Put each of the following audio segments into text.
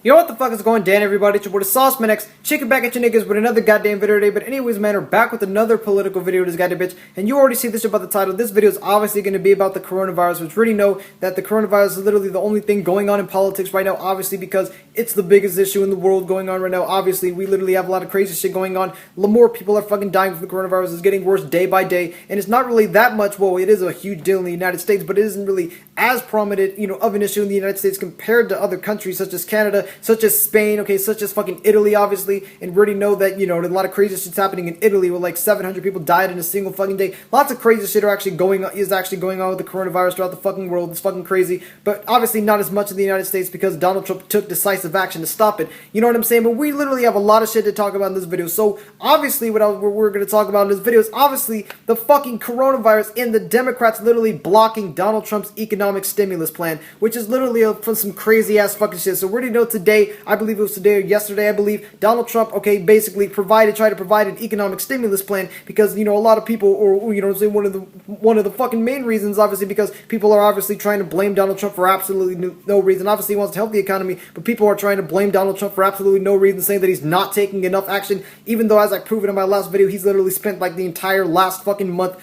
Yo, what the fuck is going down, everybody? It's your boy, Sauceman X, chicken back at you niggas with another goddamn video today. But anyways, man, we're back with another political video with this goddamn bitch. And you already see this about the title. This video is obviously going to be about the coronavirus, which we already know that the coronavirus is literally the only thing going on in politics right now, obviously, because it's the biggest issue in the world going on right now. Obviously, we literally have a lot of crazy shit going on. More people are fucking dying from the coronavirus. It's getting worse day by day. And it's not really that much, well, it is a huge deal in the United States, but it isn't really as prominent, of an issue in the United States compared to other countries such as Canada, such as Spain, okay, such as fucking Italy, obviously, and we already know that, a lot of crazy shit's happening in Italy where like 700 people died in a single fucking day. Lots of crazy shit is actually going on with the coronavirus throughout the fucking world. It's fucking crazy, but obviously not as much in the United States because Donald Trump took decisive action to stop it. You know what I'm saying? But we literally have a lot of shit to talk about in this video. So obviously what we're going to talk about in this video is obviously the fucking coronavirus and the Democrats literally blocking Donald Trump's economic stimulus plan, which is literally from some crazy ass fucking shit. So we already know today, I believe it was today or yesterday, I believe, Donald Trump, okay, basically tried to provide an economic stimulus plan because, a lot of people, or, one of the fucking main reasons, obviously, because people are obviously trying to blame Donald Trump for absolutely no reason. Obviously, he wants to help the economy, but people are trying to blame Donald Trump for absolutely no reason, saying that he's not taking enough action, even though, as I proved in my last video, he's literally spent like the entire last fucking month,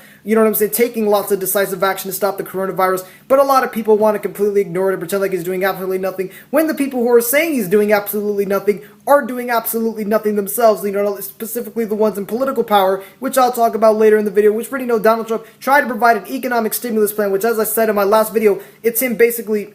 taking lots of decisive action to stop the coronavirus. But a lot of people want to completely ignore it and pretend like he's doing absolutely nothing, when the people who are saying he's doing absolutely nothing are doing absolutely nothing themselves, specifically the ones in political power, which I'll talk about later in the video, which we already know Donald Trump tried to provide an economic stimulus plan, which, as I said in my last video, it's him basically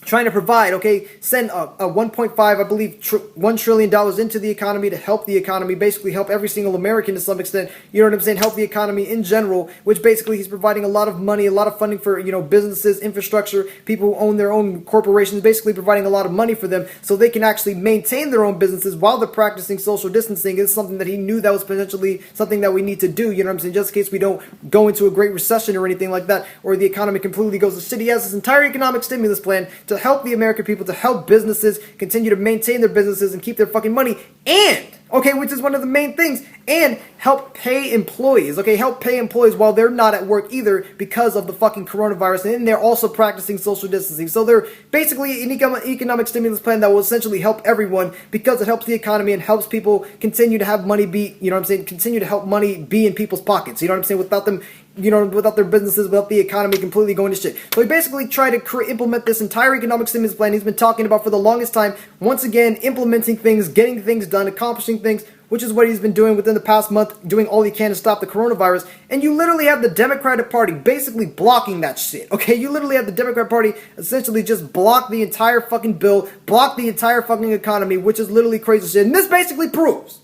trying to provide, send a 1.5, I believe, $1 trillion into the economy to help the economy, basically help every single American to some extent, help the economy in general, which basically he's providing a lot of money, a lot of funding for, businesses, infrastructure, people who own their own corporations, basically providing a lot of money for them so they can actually maintain their own businesses while they're practicing social distancing. It's something that he knew that was potentially something that we need to do, just in case we don't go into a great recession or anything like that, or the economy completely goes to shit. He has this entire economic stimulus plan to help the American people, to help businesses continue to maintain their businesses and keep their fucking money, and, which is one of the main things, and help pay employees, help pay employees while they're not at work either because of the fucking coronavirus, and then they're also practicing social distancing. So they're basically an economic stimulus plan that will essentially help everyone because it helps the economy and helps people continue to have money be, continue to help money be in people's pockets, without them, without their businesses, without the economy completely going to shit. So he basically tried to implement this entire economic stimulus plan he's been talking about for the longest time, once again, implementing things, getting things done, accomplishing things, which is what he's been doing within the past month, doing all he can to stop the coronavirus. And you literally have the Democratic Party basically blocking that shit, You literally have the Democrat Party essentially just block the entire fucking bill, block the entire fucking economy, which is literally crazy shit. And this basically proves,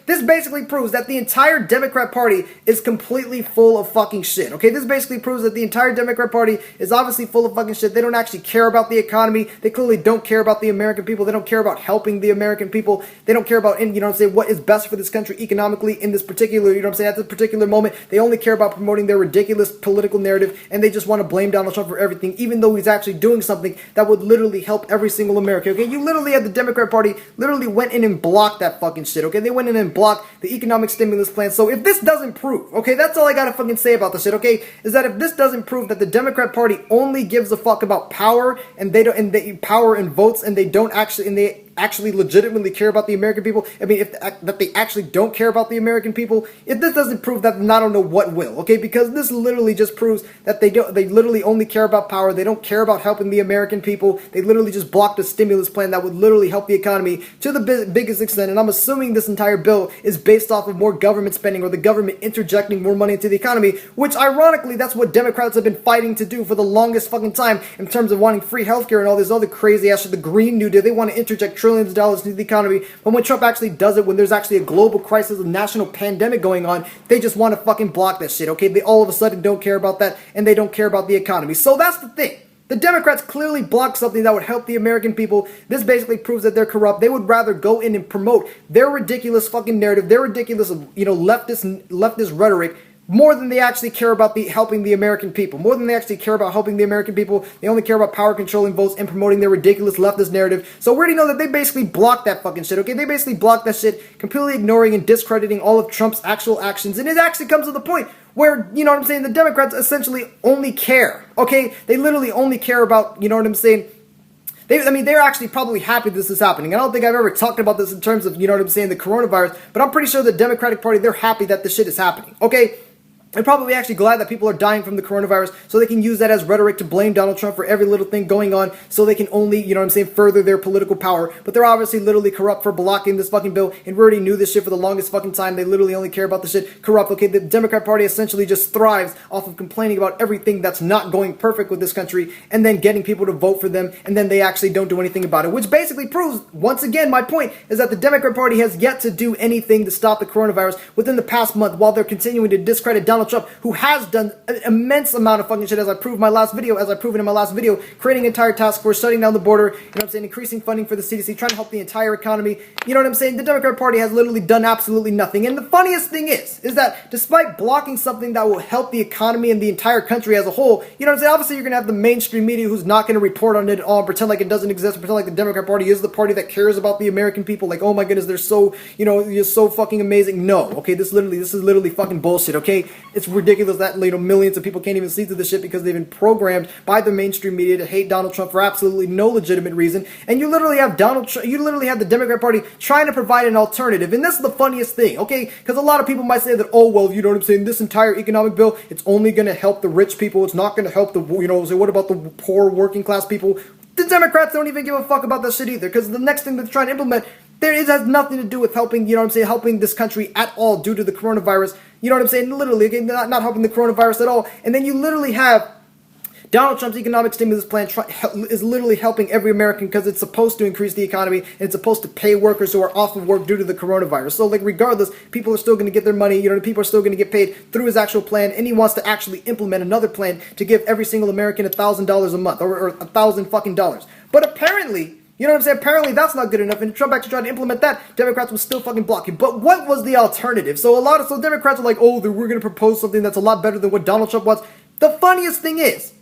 this basically proves that the entire Democrat Party is completely full of fucking shit, This basically proves that the entire Democrat Party is obviously full of fucking shit. They don't actually care about the economy. They clearly don't care about the American people. They don't care about helping the American people. They don't care about, what is best for this country economically in this particular, at this particular moment. They only care about promoting their ridiculous political narrative, and they just want to blame Donald Trump for everything, even though he's actually doing something that would literally help every single American, You literally had the Democrat Party literally went in and blocked that fucking shit, They went in and blocked the economic stimulus plan. So if this doesn't prove, that's all I gotta fucking say about this shit, is that if this doesn't prove that the Democrat Party only gives a fuck about power and power and votes, and they actually legitimately care about the American people, that they actually don't care about the American people, if this doesn't prove that, then I don't know what will, because this literally just proves that they literally only care about power. They don't care about helping the American people. They literally just blocked a stimulus plan that would literally help the economy to the biggest extent, and I'm assuming this entire bill is based off of more government spending, or the government interjecting more money into the economy, which ironically, that's what Democrats have been fighting to do for the longest fucking time in terms of wanting free healthcare and all this other crazy ass shit, the Green New Deal. They want to interject trillions of dollars into the economy, but when Trump actually does it, when there's actually a global crisis, a national pandemic going on, they just want to fucking block that shit, They all of a sudden don't care about that, and they don't care about the economy. So that's the thing. The Democrats clearly blocked something that would help the American people. This basically proves that they're corrupt. They would rather go in and promote their ridiculous fucking narrative, their ridiculous, leftist rhetoric, more than they actually care about helping the American people. More than they actually care about helping the American people, they only care about power, controlling votes, and promoting their ridiculous leftist narrative. So we already know that they basically blocked that fucking shit, They basically blocked that shit, completely ignoring and discrediting all of Trump's actual actions. And it actually comes to the point where, the Democrats essentially only care, They literally only care about, They're actually probably happy this is happening. I don't think I've ever talked about this in terms of, you know what I'm saying, the coronavirus, but I'm pretty sure the Democratic Party, they're happy that this shit is happening, okay? They're probably actually glad that people are dying from the coronavirus so they can use that as rhetoric to blame Donald Trump for every little thing going on so they can only, you know what I'm saying, further their political power. But they're obviously literally corrupt for blocking this fucking bill, and we already knew this shit for the longest fucking time. They literally only care about the shit corrupt, okay? The Democrat Party essentially just thrives off of complaining about everything that's not going perfect with this country and then getting people to vote for them, and then they actually don't do anything about it, which basically proves, once again, my point is that the Democrat Party has yet to do anything to stop the coronavirus within the past month while they're continuing to discredit Donald Trump, who has done an immense amount of fucking shit, as I proved in my last video, creating an entire task force, shutting down the border, you know what I'm saying, increasing funding for the CDC, trying to help the entire economy. You know what I'm saying? The Democrat Party has literally done absolutely nothing. And the funniest thing is that despite blocking something that will help the economy and the entire country as a whole, you know what I'm saying, obviously you're going to have the mainstream media who's not going to report on it at all, and pretend like it doesn't exist, pretend like the Democrat Party is the party that cares about the American people, like, oh my goodness, they're so, you know, you're so fucking amazing. No, okay, this is literally fucking bullshit, okay? It's ridiculous that, you know, millions of people can't even see through this shit because they've been programmed by the mainstream media to hate Donald Trump for absolutely no legitimate reason. And you literally have the Democrat Party trying to provide an alternative. And this is the funniest thing, okay? Because a lot of people might say that, oh, well, you know what I'm saying, this entire economic bill, it's only going to help the rich people. It's not going to help the, you know, so what about the poor working class people? The Democrats don't even give a fuck about that shit either, because the next thing they're trying to implement, it has nothing to do with helping, you know what I'm saying, helping this country at all due to the coronavirus. You know what I'm saying? Literally, again, not helping the coronavirus at all. And then you literally have Donald Trump's economic stimulus plan is literally helping every American because it's supposed to increase the economy and it's supposed to pay workers who are off of work due to the coronavirus. So, like, regardless, people are still going to get their money. You know, people are still going to get paid through his actual plan, and he wants to actually implement another plan to give every single American $1,000 a month or $1,000 fucking dollars. But apparently, you know what I'm saying? Apparently that's not good enough, and Trump actually tried to implement that. Democrats will still fucking block him. But what was the alternative? So Democrats are like, oh, we're going to propose something that's a lot better than what Donald Trump wants. The funniest thing is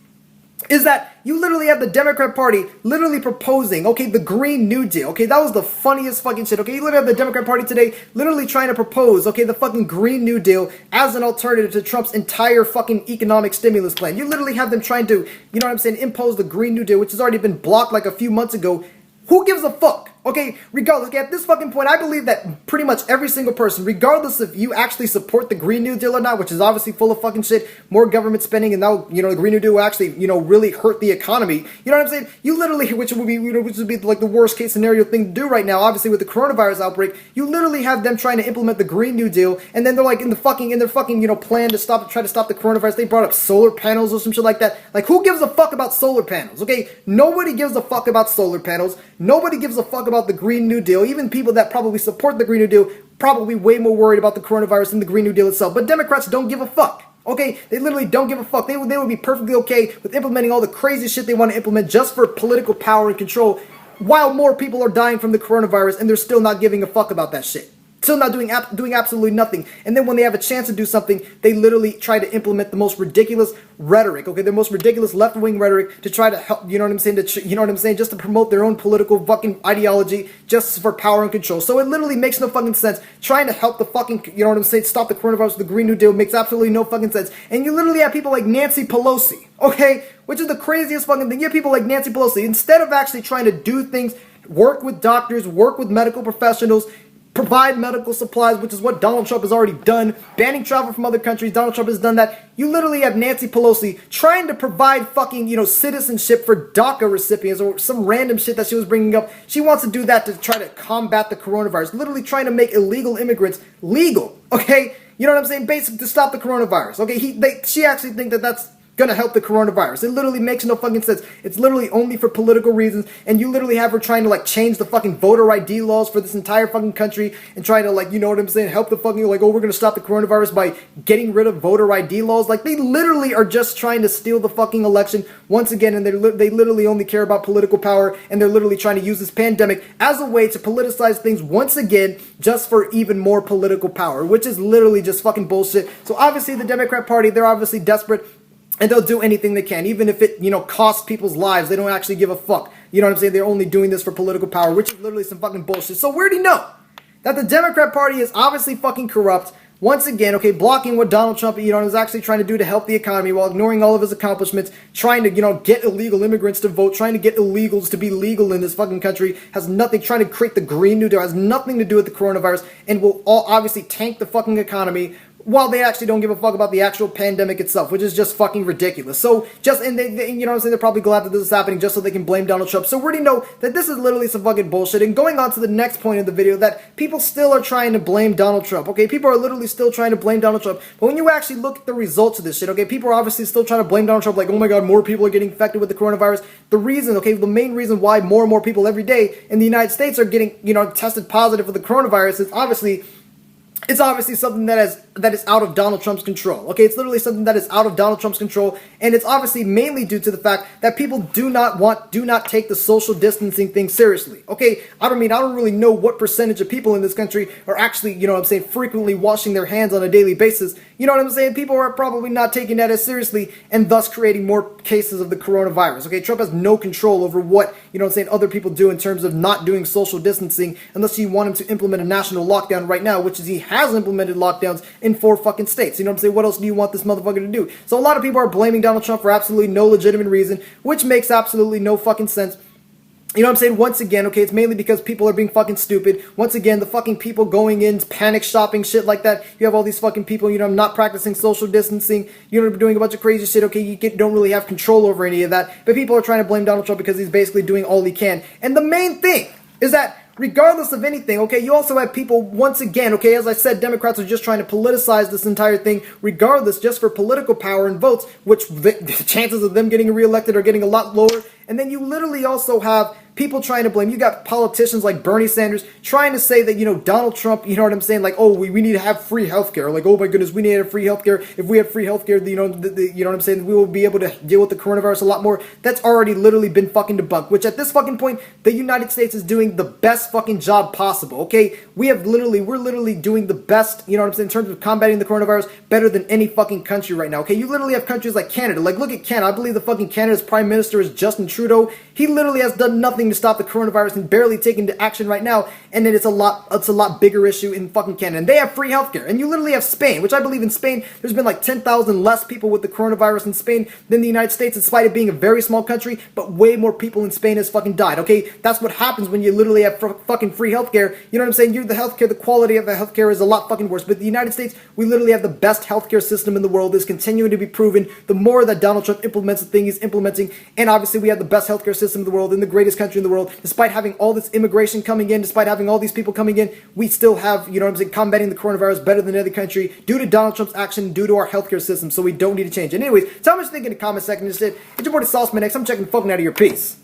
that you literally have the Democrat Party literally proposing, okay, the Green New Deal, okay, that was the funniest fucking shit, okay, you literally have the Democrat Party today literally trying to propose, okay, the fucking Green New Deal as an alternative to Trump's entire fucking economic stimulus plan. You literally have them trying to, you know what I'm saying, impose the Green New Deal, which has already been blocked like a few months ago. Who gives a fuck? Okay, regardless, okay, at this fucking point, I believe that pretty much every single person, regardless if you actually support the Green New Deal or not, which is obviously full of fucking shit, more government spending, and now, you know, the Green New Deal will actually, you know, really hurt the economy. You know what I'm saying? You literally, which would be like the worst case scenario thing to do right now, obviously with the coronavirus outbreak, you literally have them trying to implement the Green New Deal, and then they're like in their fucking, you know, plan to try to stop the coronavirus, they brought up solar panels or some shit like that. Like, who gives a fuck about solar panels, okay? Nobody gives a fuck about solar panels. Nobody gives a fuck about the Green New Deal. Even people that probably support the Green New Deal probably way more worried about the coronavirus than the Green New Deal itself. But Democrats don't give a fuck. Okay, they literally don't give a fuck. They would be perfectly okay with implementing all the crazy shit they want to implement just for political power and control, while more people are dying from the coronavirus and they're still not giving a fuck about that shit. Still not doing absolutely nothing. And then when they have a chance to do something, they literally try to implement the most ridiculous rhetoric, okay, the most ridiculous left-wing rhetoric to try to help, you know what I'm saying, just to promote their own political fucking ideology just for power and control. So it literally makes no fucking sense. Trying to help the fucking, you know what I'm saying, stop the coronavirus with the Green New Deal makes absolutely no fucking sense. And you literally have people like Nancy Pelosi, okay, which is the craziest fucking thing. You have people like Nancy Pelosi, instead of actually trying to do things, work with doctors, work with medical professionals, provide medical supplies, which is what Donald Trump has already done, banning travel from other countries, Donald Trump has done that. You literally have Nancy Pelosi trying to provide fucking, you know, citizenship for DACA recipients or some random shit that she was bringing up. She wants to do that to try to combat the coronavirus, literally trying to make illegal immigrants legal, okay? You know what I'm saying? Basically to stop the coronavirus, okay? She actually thinks that that's gonna help the coronavirus. It literally makes no fucking sense. It's literally only for political reasons, and you literally have her trying to like change the fucking voter ID laws for this entire fucking country and trying to, like, you know what I'm saying, help the fucking, like, oh, we're gonna stop the coronavirus by getting rid of voter ID laws. Like, they literally are just trying to steal the fucking election once again, and they literally only care about political power, and they're literally trying to use this pandemic as a way to politicize things once again just for even more political power, which is literally just fucking bullshit. So obviously the Democrat Party, they're obviously desperate, and they'll do anything they can, even if it, you know, costs people's lives. They don't actually give a fuck. You know what I'm saying? They're only doing this for political power, which is literally some fucking bullshit. So we already know that the Democrat Party is obviously fucking corrupt. once again, okay, blocking what Donald Trump, is actually trying to do to help the economy while ignoring all of his accomplishments, trying to, get illegal immigrants to vote, trying to get illegals to be legal in this fucking country, has nothing, trying to create the Green New Deal, has nothing to do with the coronavirus, and will all obviously tank the fucking economy, while they actually don't give a fuck about the actual pandemic itself, which is just fucking ridiculous. So, and they're probably glad that this is happening just so they can blame Donald Trump. So we already know that this is literally some fucking bullshit. And going on to the next point of the video, that people still are trying to blame Donald Trump, okay? People are literally still trying to blame Donald Trump. But when you actually look at the results of this shit, okay, people are obviously still trying to blame Donald Trump, like, oh my god, more people are getting infected with the coronavirus. The reason, okay, the main reason why more and more people every day in the United States are getting, tested positive for the coronavirus is obviously... It's obviously something that is out of Donald Trump's control. Okay, it's literally something that is out of Donald Trump's control, and it's obviously mainly due to the fact that people do not take the social distancing thing seriously. Okay, I don't really know what percentage of people in this country are actually, frequently washing their hands on a daily basis. You know what I'm saying? People are probably not taking that as seriously, and thus creating more cases of the coronavirus. Okay, Trump has no control over what, other people do in terms of not doing social distancing, unless you want him to implement a national lockdown right now, which is he has implemented lockdowns in 4 fucking states. You know what I'm saying? What else do you want this motherfucker to do? So a lot of people are blaming Donald Trump for absolutely no legitimate reason, which makes absolutely no fucking sense. You know what I'm saying? Once again, okay, it's mainly because people are being fucking stupid. Once again, the fucking people going in, panic shopping, shit like that. You have all these fucking people, not practicing social distancing. Doing a bunch of crazy shit, okay? You don't really have control over any of that. But people are trying to blame Donald Trump because he's basically doing all he can. And the main thing is that regardless of anything, okay, you also have people, once again, okay, as I said, Democrats are just trying to politicize this entire thing, regardless, just for political power and votes, which the chances of them getting reelected are getting a lot lower. And then you literally also have people trying to blame. You got politicians like Bernie Sanders trying to say that, Donald Trump, you know what I'm saying? Like, oh, we need to have free healthcare. Like, oh my goodness, we need to have free healthcare. If we have free healthcare, you know what I'm saying? We will be able to deal with the coronavirus a lot more. That's already literally been fucking debunked, which at this fucking point, the United States is doing the best fucking job possible, okay? We're literally doing the best, you know what I'm saying, in terms of combating the coronavirus better than any fucking country right now, okay? You literally have countries like Canada. Like, look at Canada. I believe the fucking Canada's prime minister is Justin Trudeau. He literally has done nothing to stop the coronavirus and barely taken into action right now, and then it's a lot bigger issue in fucking Canada. And they have free healthcare. And you literally have Spain, which I believe in Spain, there's been like 10,000 less people with the coronavirus in Spain than the United States, in spite of being a very small country, but way more people in Spain has fucking died, okay? That's what happens when you literally have fucking free healthcare. You know what I'm saying? The quality of the healthcare is a lot fucking worse. But the United States, we literally have the best healthcare system in the world. It's continuing to be proven the more that Donald Trump implements the thing he's implementing. And obviously we have the best healthcare system in the world, in the greatest country in the world. Despite having all this immigration coming in, despite having all these people coming in, we still have, you know what I'm saying, combating the coronavirus better than any other country due to Donald Trump's action, due to our healthcare system. So we don't need to change it. Anyways, tell me what you think in the comment section. It's your boy, Sauceman X. I'm checking the fucking out of your piece.